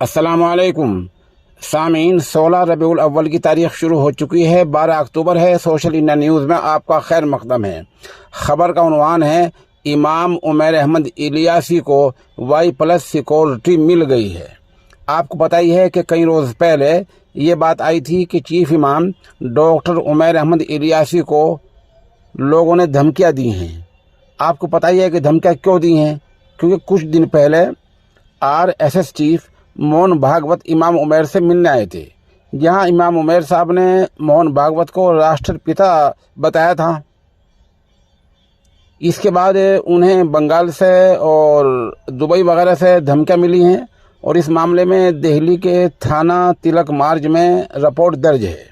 अस्सलाम वालेकुम सामीन। 16 रबीउल अव्वल की तारीख शुरू हो चुकी है। 12 अक्टूबर है। सोशल इंडिया न्यूज़ में आपका खैर मकदम है। खबर का उन्वान है, इमाम उमैर अहमद इलियासी को Y+ सिक्योरिटी मिल गई है। आपको पता ही है कि कई रोज़ पहले ये बात आई थी कि चीफ इमाम डॉक्टर उमैर अहमद इलियासी को लोगों ने धमकियाँ दी हैं। आपको पता ही है कि धमकियाँ क्यों दी हैं, क्योंकि कुछ दिन पहले RSS चीफ मोहन भागवत इमाम उमैर से मिलने आए थे, जहां इमाम उमैर साहब ने मोहन भागवत को राष्ट्रपिता बताया था। इसके बाद उन्हें बंगाल से और दुबई वगैरह से धमकियां मिली हैं और इस मामले में दिल्ली के थाना तिलक मार्ग में रिपोर्ट दर्ज है।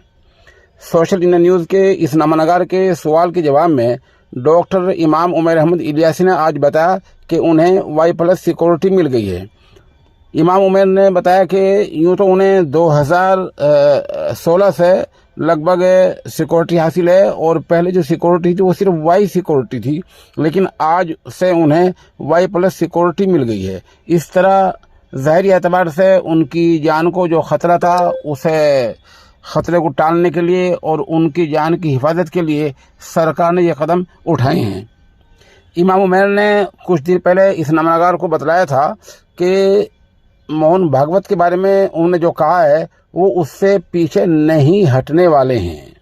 सोशल इंडिया न्यूज़ के इस नामनगार के सवाल के जवाब में डॉक्टर इमाम उमैर अहमद इलियासी ने आज बताया कि उन्हें Y+ सिक्योरिटी मिल गई है। इमाम उमैर ने बताया कि यूँ तो उन्हें 2016 से लगभग सिक्योरिटी हासिल है और पहले जो सिक्योरिटी थी वो सिर्फ Y सिक्योरिटी थी, लेकिन आज से उन्हें Y+ सिक्योरिटी मिल गई है। इस तरह ज़ाहिरी एतबार से उनकी जान को जो ख़तरा था उसे ख़तरे को टालने के लिए और उनकी जान की हिफाजत के लिए सरकार ने ये कदम उठाए हैं। इमाम उमैर ने कुछ दिन पहले इस नामनगार को बतलाया था कि मोहन भागवत के बारे में उन्होंने जो कहा है वो उससे पीछे नहीं हटने वाले हैं।